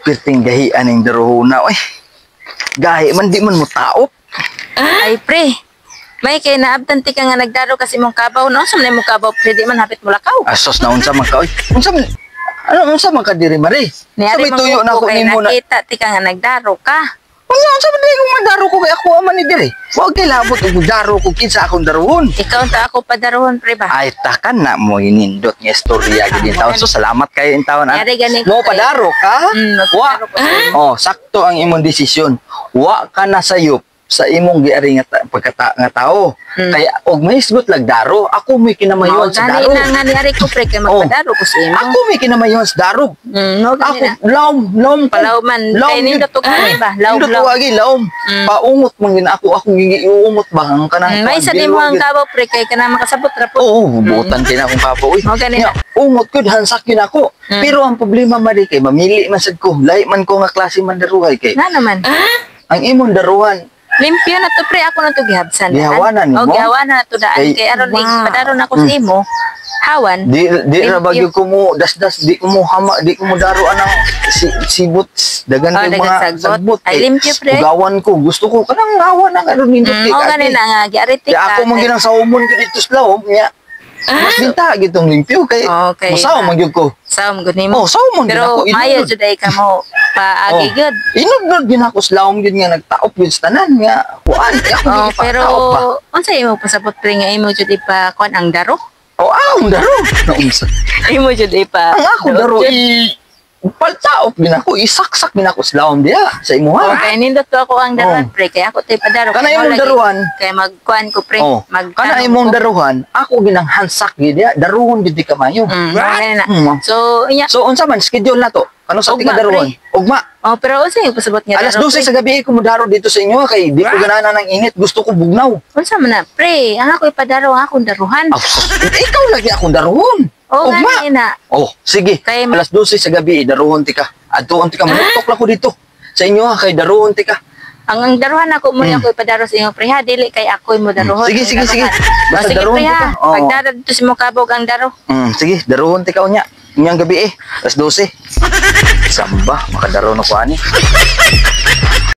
Pirting gahian ng daruhuna, oy. Gahi man di man mo taop. Ay, pre. May kay naabtanti ka nga nagdaro kasi mong kabaw, no? Sa mong kabaw, pre, di man hapit mo lakaw. Asos na unsa man ka, oy. Unsa man ka diri, Mari? Niyari Sabi tuyo na ako kay nimo na. nakita, ti ka nga nagdaro ka. Unsa man di kung madaro ko kay ako man ni diri. Wa kay labot og daro ko kinsa akong daruhon. Ikaw ta ako padarohon, pre ba? Ay takan na mo hinindot nga istorya gid taon. So salamat kayo in taon. Yari gani Mo padaro ka? Wa. Nagpadaro ko. Oh, sakto ang imong desisyon. Wa ka na sayop sa imong giari nga nga tao. Kaya og may isgot lagdaro, ako may kinamayon sa daro. Gani na nga niyari ko, pre, kay magpadaro ko sa imo. Ako may kinamayon sa daro. No, Ako gani na. laom Palaw man. Kay nindot to gani ba? Law. Agi laom. Paungot mo gina ako giuumot ba ang kanang. May sa di mo ang kabaw, pre, kay ka na makasabot ra po. Oo, butan kina akong kapo. Mo gani na. Ungot ko hansak yun ako. Pero ang problema mari kay mamili man sad ko. Lahi man ko nga klase man daruhay kay. Na naman. Ang imong daruhan Limpyo na to, pre, ako na to gihabsan. Gihawanan mo? O, gihawanan na to daan. Ay, Kay aron wow. padaron ako sa imo. Hawan. di ra Limpyo. bagyo ko mo das di ko mo hama di ko mo daro anang sibot dagan Oh, kay dagan mga sagbot. sagbot. Ay, limpyo, pre. Ugawan ko gusto ko kanang awan ang aron nindot kay O, gani na nga. Giariti kaya ka. ako man ginang sa umon ko dito sa lawom niya. Mas binta gitong limpyo kay Okay. musaw man gyud ko. Saom gud nimo. Oh, saom man gyud Pero ako. mayo jud ay ka mo paagi gud. Inod gyud ako sa lawom gyud nga nagtaop gyud sa tanan nga kuan ako Oh, gyud pero ipataop ba. unsa imo pasabot, pre, nga imo jud ipa kuan ang daro? Oh, ang daro. Naunsa. Imo jud ipa. Ang ako daro paltaop din ako, isaksak din ako sa lawom diya sa imuha. Okay, nindot to ako ang daruhan, pre, kaya ako tay padaro. Kana Kaya imong lagi- daruhan? Kaya magkuan ko, pre. Oh, kana imong daruhan, ako ginang hansak gid diya, daruhon gid di kamayo. Gani na. Mm. So, inya. So unsa man schedule na to? Kano sa Ugma, tika daruhan? Ugma. Oh, pero unsa yung pasabot nga Alas daro, 12 pre? sa gabi ko modaro dito sa inyo kay di ko ganahan ng init, gusto ko bugnaw. Unsa man na, pre? Ang ako ipadaro, ang akong daruhan. Ikaw lagi akong daruhon. Oh, Ugma. gani na. Oh, sige. Kay- Alas 12 sa gabi, daruhon tika. Adtuon tika, manutok lang ko dito. Sa inyo ha, kay daruhon tika. Ang daruhan ako mo yung ako ipadaro sa inyo, pre, ha? Dili kay ako mo daruhon. Sige, sige, sige. Basta Sige, daruhon pre, ha? kita. Oh. Pagdara dito sa mga kabog ang daro. Sige, daruhon tika unya. Inyang gabi Alas 12. Samba, makadaroon ako ani.